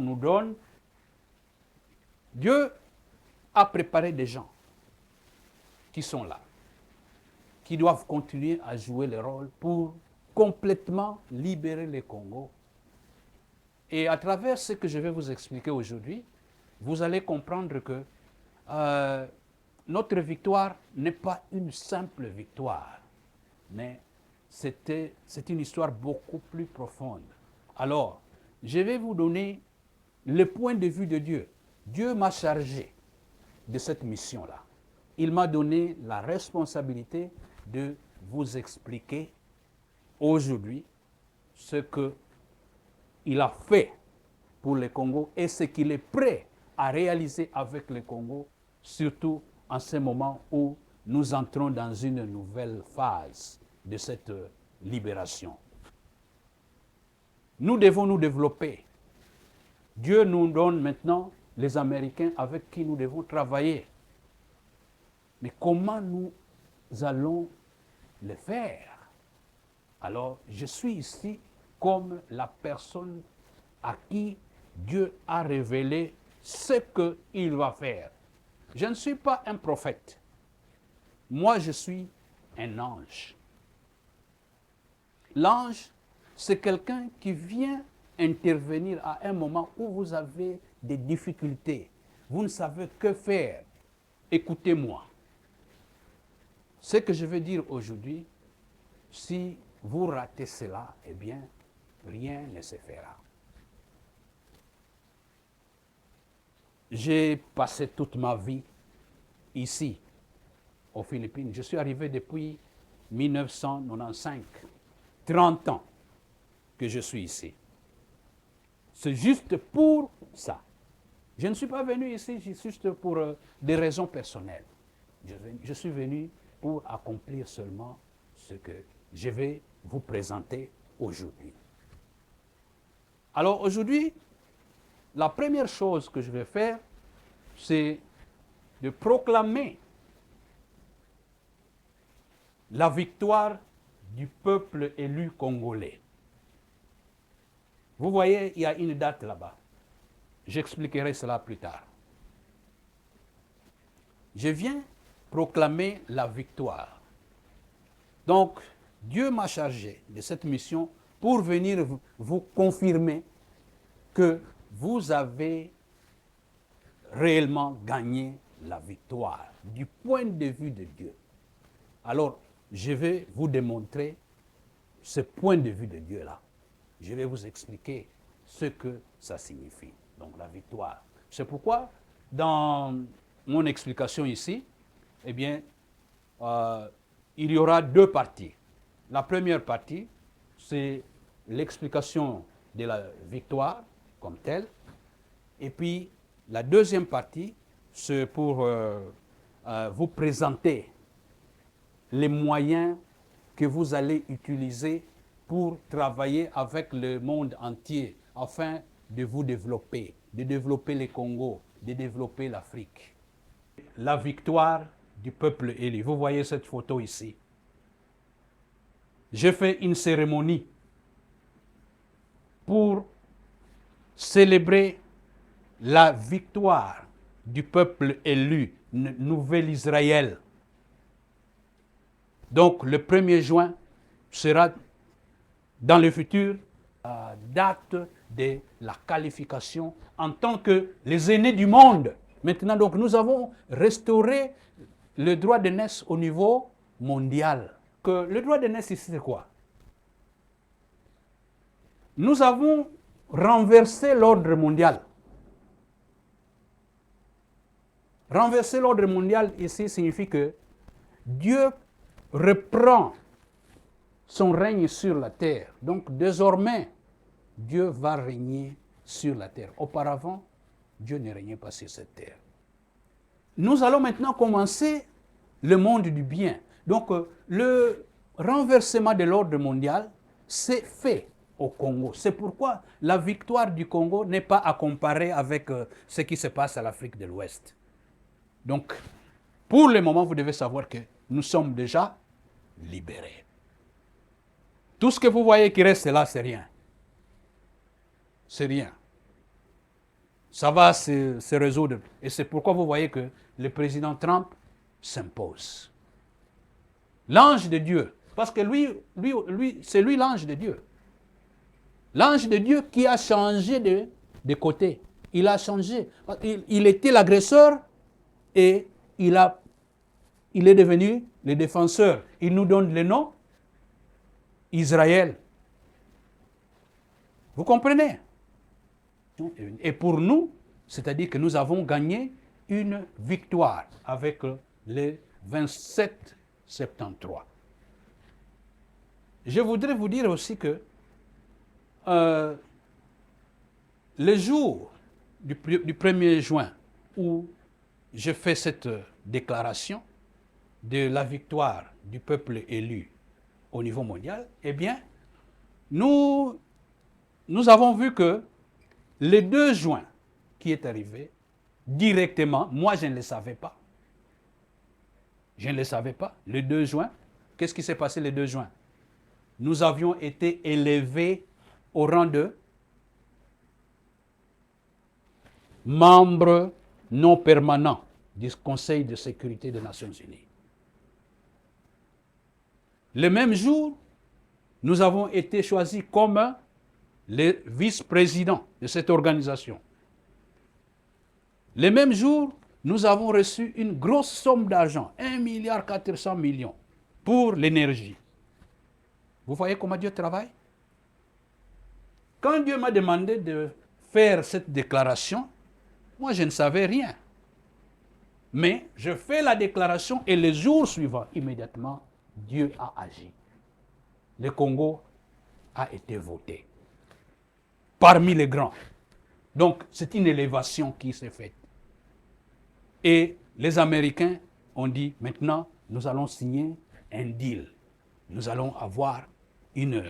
nous donne, Dieu a préparé des gens qui sont là, qui doivent continuer à jouer le rôle pour complètement libérer le Congo. Et à travers ce que je vais vous expliquer aujourd'hui, vous allez comprendre que notre victoire n'est pas une simple victoire, mais c'est une histoire beaucoup plus profonde. Alors, je vais vous donner le point de vue de Dieu. Dieu m'a chargé de cette mission-là. Il m'a donné la responsabilité de vous expliquer aujourd'hui ce qu'il a fait pour le Congo et ce qu'il est prêt à réaliser avec le Congo, surtout en ce moment où nous entrons dans une nouvelle phase de cette libération. Nous devons nous développer. Dieu nous donne maintenant les Américains avec qui nous devons travailler. Mais comment nous allons le faire? Alors, je suis ici comme la personne à qui Dieu a révélé ce qu'il va faire. Je ne suis pas un prophète. Moi, je suis un ange. L'ange, c'est quelqu'un qui vient intervenir à un moment où vous avez des difficultés. Vous ne savez que faire. Écoutez-moi. Ce que je veux dire aujourd'hui, si vous ratez cela, eh bien, rien ne se fera. J'ai passé toute ma vie ici, aux Philippines. Je suis arrivé depuis 1995. 30 ans que je suis ici. C'est juste pour ça. Je ne suis pas venu ici juste pour des raisons personnelles. Je suis venu pour accomplir seulement ce que je vais vous présenter aujourd'hui. Alors aujourd'hui, la première chose que je vais faire, c'est de proclamer la victoire du peuple élu congolais. Vous voyez, il y a une date là-bas. J'expliquerai cela plus tard. Je viens proclamer la victoire. Donc, Dieu m'a chargé de cette mission pour venir vous confirmer que vous avez réellement gagné la victoire du point de vue de Dieu. Alors, je vais vous démontrer ce point de vue de Dieu-là. Je vais vous expliquer ce que ça signifie, donc la victoire. C'est pourquoi, dans mon explication ici, eh bien, il y aura deux parties. La première partie, c'est l'explication de la victoire comme telle. Et puis, la deuxième partie, c'est pour vous présenter les moyens que vous allez utiliser pour travailler avec le monde entier afin de vous développer, de développer le Congo, de développer l'Afrique. La victoire du peuple élu. Vous voyez cette photo ici. J'ai fait une cérémonie pour célébrer la victoire du peuple élu, Nouvel Israël. Donc le 1er juin sera dans le futur la date de la qualification en tant que les aînés du monde. Maintenant, donc, nous avons restauré le droit de naissance au niveau mondial. Que le droit de naissance ici, c'est quoi? Nous avons renversé l'ordre mondial. Renverser l'ordre mondial ici signifie que Dieu reprend son règne sur la terre. Donc désormais, Dieu va régner sur la terre. Auparavant, Dieu ne régnait pas sur cette terre. Nous allons maintenant commencer le monde du bien. Donc le renversement de l'ordre mondial, c'est fait au Congo. C'est pourquoi la victoire du Congo n'est pas à comparer avec ce qui se passe à l'Afrique de l'Ouest. Donc, pour le moment, vous devez savoir que nous sommes déjà libérés. Tout ce que vous voyez qui reste là, c'est rien. C'est rien. ça va se résoudre. Et c'est pourquoi vous voyez que le président Trump s'impose. L'ange de Dieu, parce que c'est lui l'ange de Dieu. L'ange de Dieu qui a changé de côté. Il a changé. Il était l'agresseur et il est devenu le défenseur. Il nous donne le nom Israël. Vous comprenez? Et pour nous, c'est-à-dire que nous avons gagné une victoire avec les 27-73. Je voudrais vous dire aussi que le jour du 1er juin où je fais cette déclaration de la victoire du peuple élu au niveau mondial, eh bien, nous avons vu que le 2 juin qui est arrivé, directement, moi je ne le savais pas. Je ne le savais pas. Le 2 juin, qu'est-ce qui s'est passé le 2 juin? Nous avions été élevés au rang de membres non permanents du Conseil de sécurité des Nations Unies. Le même jour, nous avons été choisis comme les vice-présidents de cette organisation. Le même jour, nous avons reçu une grosse somme d'argent, 1,4 milliard pour l'énergie. Vous voyez comment Dieu travaille? Quand Dieu m'a demandé de faire cette déclaration, moi je ne savais rien. Mais je fais la déclaration et le jour suivant, immédiatement, Dieu a agi. Le Congo a été voté parmi les grands. Donc, c'est une élévation qui s'est faite. Et les Américains ont dit, maintenant, nous allons signer un deal. Nous allons avoir une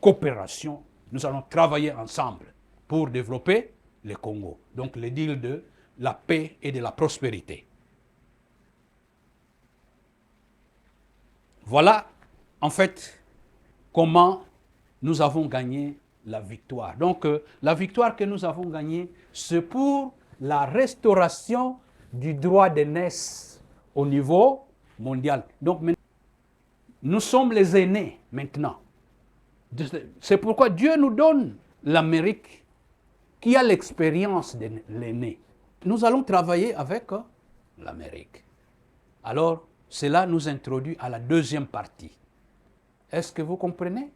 coopération. Nous allons travailler ensemble pour développer le Congo. Donc, le deal de la paix et de la prospérité. Voilà, en fait, comment nous avons gagné la victoire. Donc, la victoire que nous avons gagnée, c'est pour la restauration du droit d'aînesse au niveau mondial. Donc, nous sommes les aînés maintenant. C'est pourquoi Dieu nous donne l'Amérique qui a l'expérience de l'aîné. Nous allons travailler avec l'Amérique. Alors, cela nous introduit à la deuxième partie. Est-ce que vous comprenez?